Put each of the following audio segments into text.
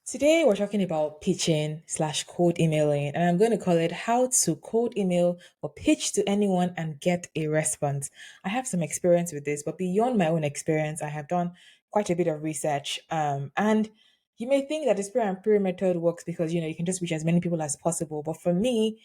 Today we're talking about pitching slash cold emailing, and I'm going to call it how to cold email or pitch to anyone and get a response. I have some experience with this, but beyond my own experience, I have done quite a bit of research. And you may think that the spray and pray method works because you can just reach as many people as possible. But for me,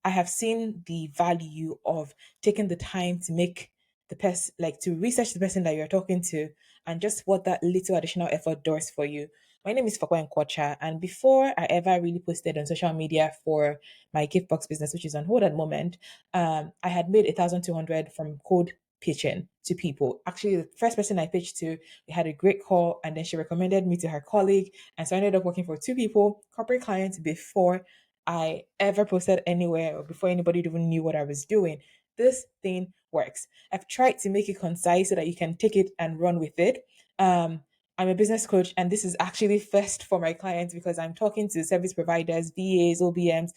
I have seen the value of taking the time to make the person, like to research the person that you're talking to, and just what that little additional effort does for you. My name is Fakwa Nkwacha, and before I ever really posted on social media for my gift box business, which is on hold at the moment, I had made 1,200 from cold pitching to people. Actually, the first person I pitched to, we had a great call, and then she recommended me to her colleague, and so I ended up working for two people, corporate clients, before I ever posted anywhere or before anybody even knew what I was doing. This thing works. I've tried to make it concise so that you can take it and run with it. I'm a business coach, and this is actually first for my clients because I'm talking to service providers, VAs, OBMs,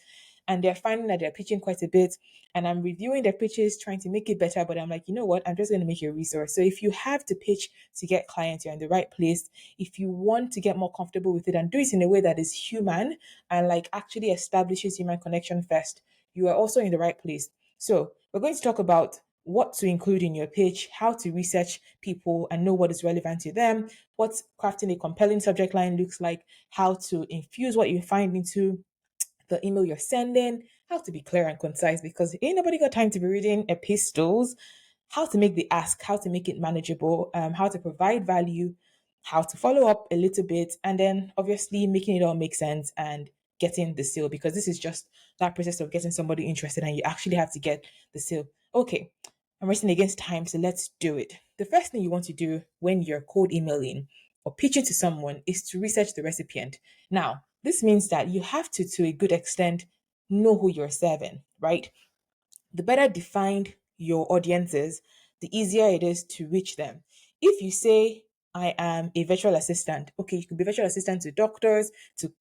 and they're finding that they're pitching quite a bit. And I'm reviewing their pitches, trying to make it better. But I'm like, you know what? I'm just going to make you a resource. So if you have to pitch to get clients, you're in the right place. If you want to get more comfortable with it and do it in a way that is human and like actually establishes human connection first, you are also in the right place. So we're going to talk about what to include in your pitch, how to research people and know what is relevant to them, what crafting a compelling subject line looks like, how to infuse what you find into the email you're sending, how to be clear and concise because ain't nobody got time to be reading epistles, how to make the ask, how to make it manageable, how to provide value, how to follow up a little bit, and then obviously making it all make sense and getting the sale because this is just that process of getting somebody interested and you actually have to get the sale. Okay, I'm racing against time, so let's do it. The first thing you want to do when you're cold emailing or pitching to someone is to research the recipient. Now, this means that you have to a good extent, know who you're serving, right? The better defined your audience is, the easier it is to reach them. If you say, I am a virtual assistant, okay, you could be virtual assistant to doctors, to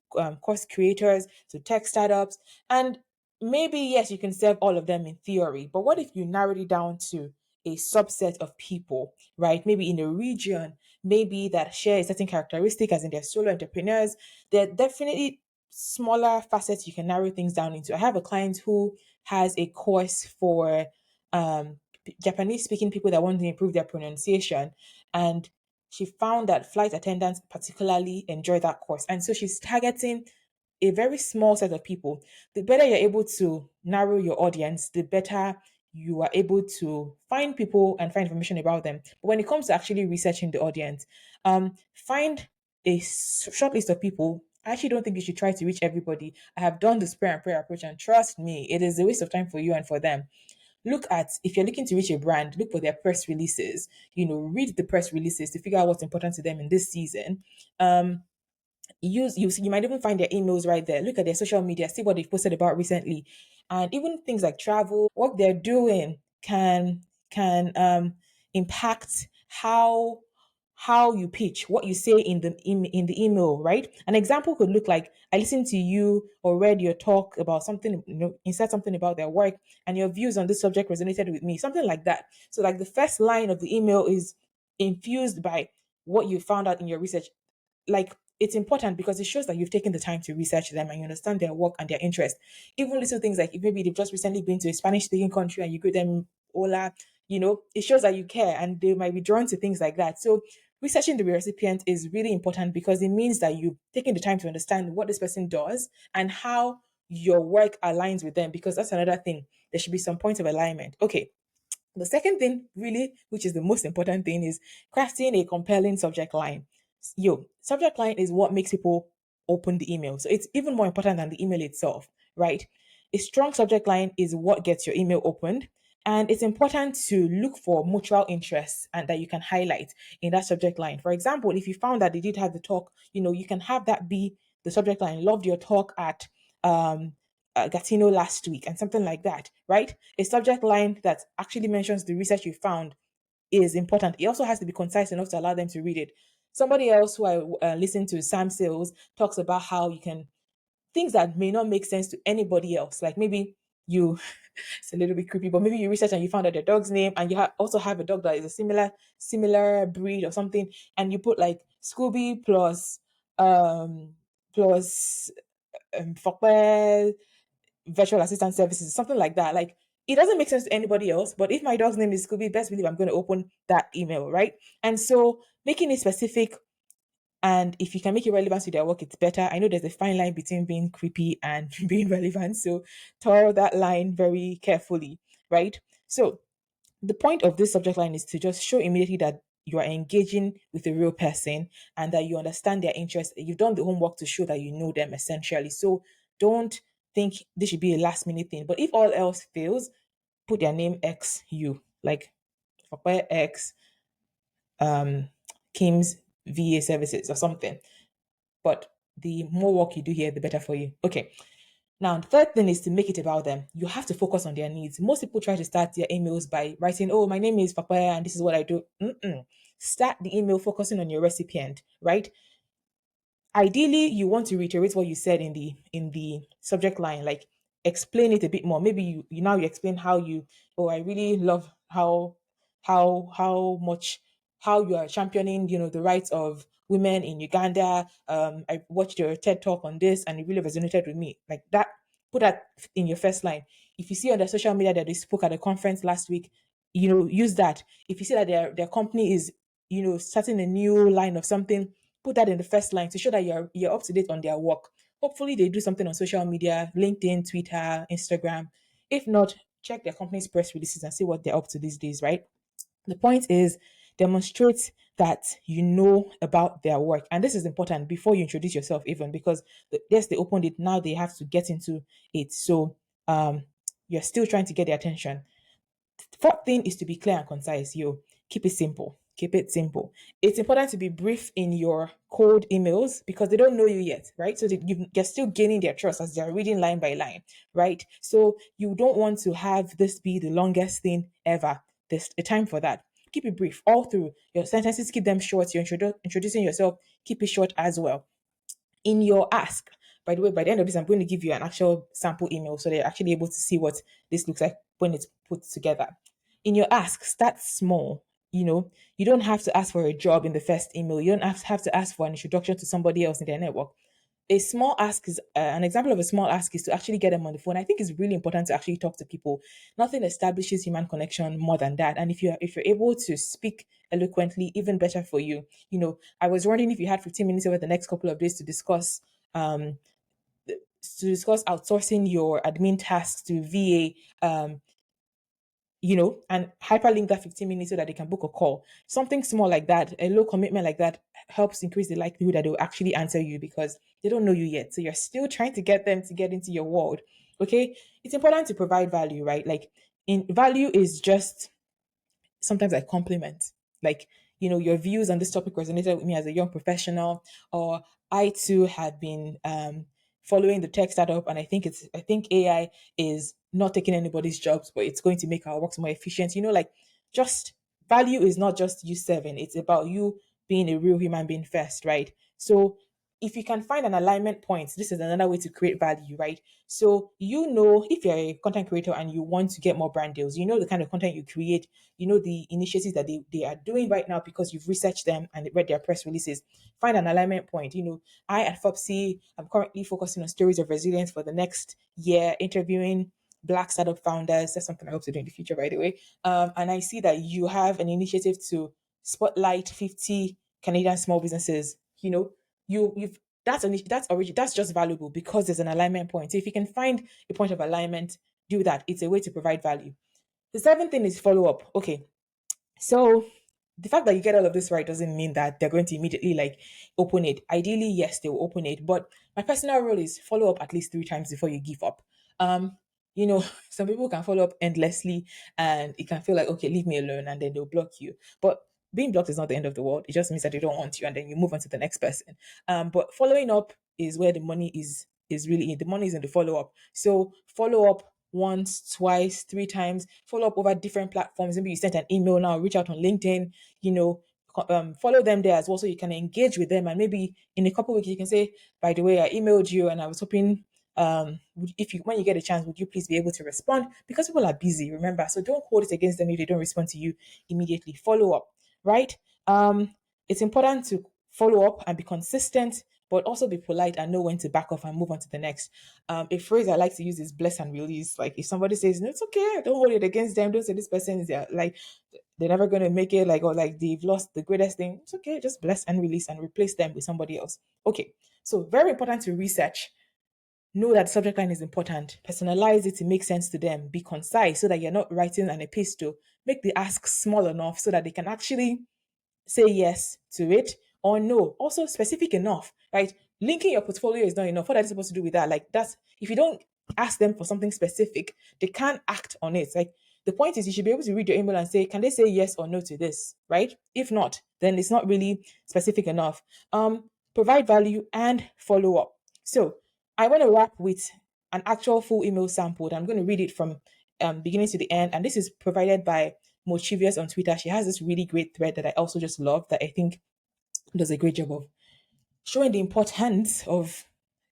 course creators, to tech startups, and maybe, yes, you can serve all of them in theory. But what if you narrowed it down to a subset of people, right? Maybe in a region, maybe that share a certain characteristic, as in they're solo entrepreneurs. There are definitely smaller facets you can narrow things down into. I have a client who has a course for Japanese speaking people that want to improve their pronunciation. And she found that flight attendants particularly enjoy that course. And so she's targeting a very small set of people. The better you're able to narrow your audience, the better you are able to find people and find information about them. But when it comes to actually researching the audience, find a short list of people. I actually don't think you should try to reach everybody. I have done the spray and pray approach, and trust me, it is a waste of time for you and for them. Look at, if you're looking to reach a brand, look for their press releases. Read the press releases to figure out what's important to them in this season. You might even find their emails right there. Look at their social media, see what they've posted about recently, and even things like travel, what they're doing can impact how you pitch, what you say in the email, right? An example could look like, I listened to you or read your talk about something, insert something about their work, and your views on this subject resonated with me, something like that. So like the first line of the email is infused by what you found out in your research. Like, it's important because it shows that you've taken the time to research them and you understand their work and their interest. Even little things like if maybe they've just recently been to a Spanish speaking country and you greet them hola, it shows that you care and they might be drawn to things like that. So researching the recipient is really important because it means that you've taken the time to understand what this person does and how your work aligns with them, because that's another thing. There should be some points of alignment. Okay, the second thing, really, which is the most important thing, is crafting a compelling subject line. Subject line is what makes people open the email. So it's even more important than the email itself, right? A strong subject line is what gets your email opened. And it's important to look for mutual interests and that you can highlight in that subject line. For example, if you found that they did have the talk, you can have that be the subject line. Loved your talk at um Gatino last week and something like that, right? A subject line that actually mentions the research you found is important. It also has to be concise enough to allow them to read it. Somebody else who I listen to, Sam Sales, talks about how you can, things that may not make sense to anybody else. Like maybe you, it's a little bit creepy, but maybe you research and you found out the dog's name, and you also have a dog that is a similar breed or something, and you put like Scooby plus um plus Fokwe virtual assistant services, something like that. Like it doesn't make sense to anybody else, but if my dog's name is Scooby, best believe I'm going to open that email, right? And so making it specific, and if you can make it relevant to their work, it's better. I know there's a fine line between being creepy and being relevant, so tell that line very carefully, right? So the point of this subject line is to just show immediately that you are engaging with a real person and that you understand their interests. You've done the homework to show that you know them essentially. So don't think this should be a last minute thing. But if all else fails, put their name X U, like Fakwe X Kim's VA services or something. But the more work you do here, the better for you. Okay. Now, the third thing is to make it about them. You have to focus on their needs. Most people try to start their emails by writing, "Oh, my name is Papaya and this is what I do." Mm-mm. Start the email focusing on your recipient, right? Ideally you want to reiterate what you said in the subject line, like explain it a bit more. Maybe you now you explain how you, oh, I really love how much how you are championing, the rights of women in Uganda. I watched your TED talk on this and it really resonated with me, like that. Put that in your first line. If you see on their social media that they spoke at a conference last week, use that. If you see that their company is, starting a new line of something, put that in the first line to show that you're up to date on their work. Hopefully they do something on social media, LinkedIn, Twitter, Instagram. If not, check their company's press releases and see what they're up to these days, right? The point is demonstrate that you know about their work. And this is important before you introduce yourself, even because yes, they opened it, now they have to get into it. So you're still trying to get their attention. Fourth thing is to be clear and concise. Keep it simple. Keep it simple. It's important to be brief in your cold emails because they don't know you yet, right? So you're still gaining their trust as they're reading line by line, right? So you don't want to have this be the longest thing ever. There's a time for that. Keep it brief all through your sentences. Keep them short. You're introducing yourself. Keep it short as well in your ask. By the way, by the end of this, I'm going to give you an actual sample email so they're actually able to see what this looks like when it's put together. In your ask, start small. You don't have to ask for a job in the first email. You don't have to ask for an introduction to somebody else in their network. A small ask is an example of a small ask is to actually get them on the phone. I think it's really important to actually talk to people. Nothing establishes human connection more than that. And if you're able to speak eloquently, even better for you. I was wondering if you had 15 minutes over the next couple of days um to discuss outsourcing your admin tasks to VA, and hyperlink that 15 minutes so that they can book a call. Something small like that, a low commitment like that helps increase the likelihood that they'll actually answer you because they don't know you yet. So you're still trying to get them to get into your world. Okay. It's important to provide value, right? Like in value is just sometimes I compliment. Like, your views on this topic resonated with me as a young professional, or I too have been following the tech startup, and I think AI is not taking anybody's jobs, but it's going to make our works more efficient. Like just value is not just you serving; it's about you being a real human being first, right? So if you can find an alignment point, this is another way to create value, right? So, if you're a content creator and you want to get more brand deals, you know the kind of content you create, the initiatives that they are doing right now because you've researched them and read their press releases. Find an alignment point. I at Fopsy, I'm currently focusing on stories of resilience for the next year, interviewing Black startup founders. That's something I hope to do in the future, by the way. And I see that you have an initiative to spotlight 50 Canadian small businesses. You've that's just valuable because there's an alignment point. So if you can find a point of alignment, do that. It's a way to provide value. The seventh thing is follow up. Okay, so the fact that you get all of this right doesn't mean that they're going to immediately like open it. Ideally, yes, they will open it, but my personal rule is follow up at least 3 times before you give up. Um, some people can follow up endlessly and it can feel like, okay, leave me alone, and then they'll block you. But being blocked is not the end of the world. It just means that they don't want you and then you move on to the next person. But following up is where the money is really in. The money is in the follow up. So follow up once, twice, 3 times, follow up over different platforms. Maybe you sent an email now, reach out on LinkedIn, you know, follow them there as well so you can engage with them. And maybe in a couple of weeks, you can say, by the way, I emailed you and I was hoping if you when you get a chance, would you please be able to respond? Because people are busy, remember. So don't hold it against them if they don't respond to you immediately. Follow up, right? It's important to follow up and be consistent but also be polite and know when to back off and move on to the next. A phrase I like to use is bless and release. Like if somebody says, no, it's okay, don't hold it against them. Don't say this person is like they're never going to make it, like, or like they've lost the greatest thing. It's okay. Just bless and release and replace them with somebody else. Okay. So very important to research. Know that subject line is important. Personalize it to make sense to them. Be concise so that you're not writing an epistle. Make the ask small enough so that they can actually say yes to it or no. Also specific enough, right? Linking your portfolio is not enough. What are they supposed to do with that? Like that's if you don't ask them for something specific, they can't act on it. Like the point is you should be able to read your email and say, can they say yes or no to this? Right? If not, then it's not really specific enough. Provide value and follow up. So I want to wrap with an actual full email sample. I'm going to read it from beginning to the end. And this is provided by Mochivious on Twitter. She has this really great thread that I also just love that I think does a great job of showing the importance of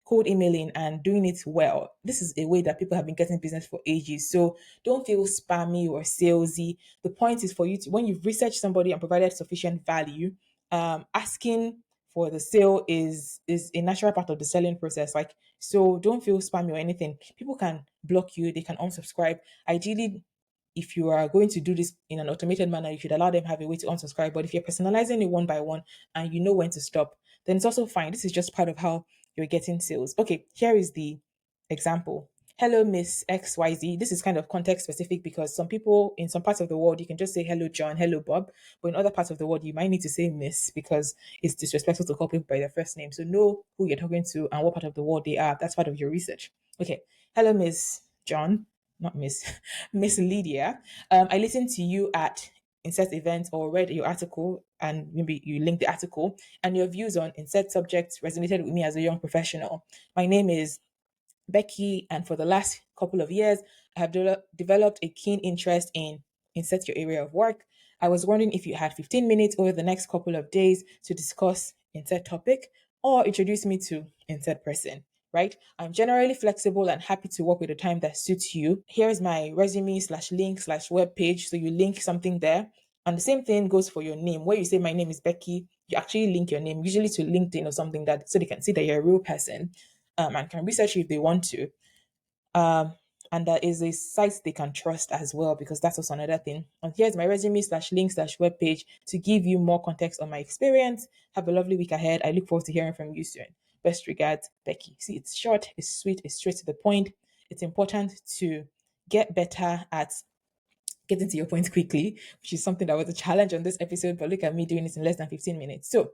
cold emailing and doing it well. This is a way that people have been getting business for ages. So don't feel spammy or salesy. The point is for you to, when you've researched somebody and provided sufficient value, asking for the sale is a natural part of the selling process. Like, so don't feel spammy or anything. People can block you, they can unsubscribe. Ideally, if you are going to do this in an automated manner, you should allow them have a way to unsubscribe. But if you're personalizing it one by one and you know when to stop, then it's also fine. This is just part of how you're getting sales. Okay, here is the example. Hello, Miss XYZ. This is kind of context specific because some people in some parts of the world, you can just say hello, John, hello, Bob. But in other parts of the world, you might need to say Miss because it's disrespectful to call people by their first name. So know who you're talking to and what part of the world they are. That's part of your research. Okay. Hello, Miss John, not Miss, Miss Lydia. I listened to you at insert event or read your article and maybe you link the article and your views on insert subjects resonated with me as a young professional. My name is Becky, and for the last couple of years, I have developed a keen interest in insert your area of work. I was wondering if you had 15 minutes over the next couple of days to discuss insert topic or introduce me to insert person. Right? I'm generally flexible and happy to work with a time that suits you. Here's my resume slash link slash web page. So you link something there. And the same thing goes for your name. Where you say my name is Becky, you actually link your name, usually to LinkedIn or something that so they can see that you're a real person and can research you if they want to. Um, and that is a site they can trust as well because that's also another thing. And here's my resume slash link slash web page to give you more context on my experience. Have a lovely week ahead. I look forward to hearing from you soon. Best regards, Becky. See, it's short, it's sweet, it's straight to the point. It's important to get better at getting to your point quickly, which is something that was a challenge on this episode, but look at me doing it in less than 15 minutes. So,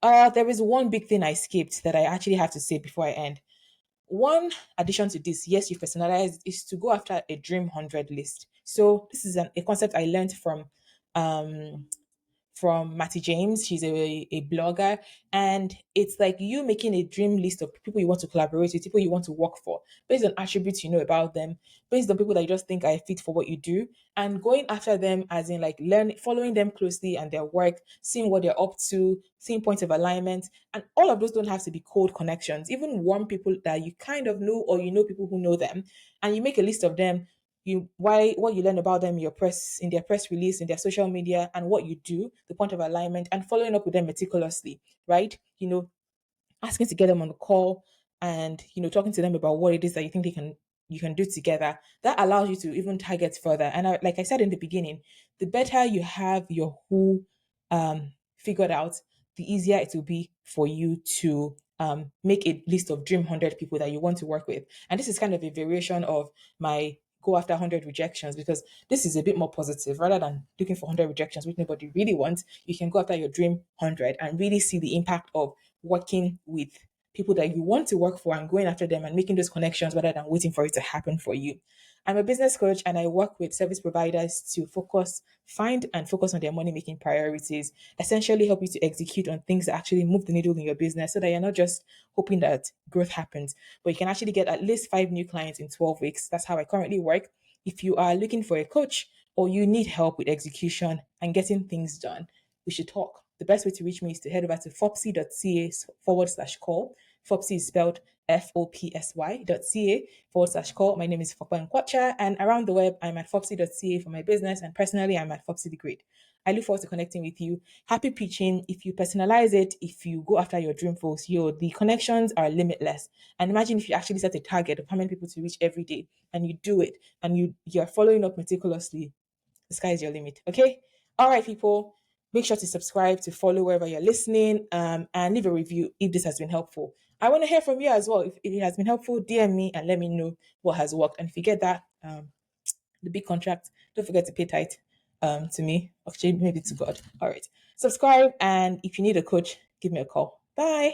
there is one big thing I skipped that I actually have to say before I end. One addition to this, yes, you personalize, is to go after a dream 100 list. So this is a concept I learned um, from Matty James. She's a blogger. And it's like you making a dream list of people you want to collaborate with, people you want to work for, based on attributes you know about them, based on people that you just think are fit for what you do, and going after them as in like learn, following them closely and their work, seeing what they're up to, seeing points of alignment. And all of those don't have to be cold connections, even warm people that you kind of know or you know people who know them. And you make a list of them, you why what you learn about them in your press in their press release in their social media and what you do, the point of alignment, and following up with them meticulously, right? Asking to get them on the call and talking to them about what it is that you think you can do together. That allows you to even target further. And like I said in the beginning, the better you have your who figured out, the easier it will be for you to make a list of dream 100 people that you want to work with. And this is kind of a variation of my go after 100 rejections, because this is a bit more positive. Rather than looking for 100 rejections which nobody really wants, you can go after your dream 100 and really see the impact of working with people that you want to work for and going after them and making those connections rather than waiting for it to happen for you. I'm a business coach and I work with service providers to find and focus on their money making priorities, essentially help you to execute on things that actually move the needle in your business so that you're not just hoping that growth happens, but you can actually get at least 5 new clients in 12 weeks. That's how I currently work. If you are looking for a coach or you need help with execution and getting things done, we should talk. The best way to reach me is to head over to fopsy.ca/call. Fopsy is spelled FOPSY.ca/call. My name is Fopa Nkwacha, and around the web, I'm at fopsy.ca for my business, and personally, I'm at Fopsy the Great. I look forward to connecting with you. Happy pitching. If you personalize it, if you go after your dream post, the connections are limitless. And imagine if you actually set a target of how many people to reach every day and you do it and you're following up meticulously. The sky is your limit. Okay. All right, people. Make sure to subscribe, to follow wherever you're listening, and leave a review if this has been helpful. I want to hear from you as well. If it has been helpful, DM me and let me know what has worked. And if you get that, the big contract, don't forget to pay tight to me. Actually, maybe to God. All right. Subscribe. And if you need a coach, give me a call. Bye.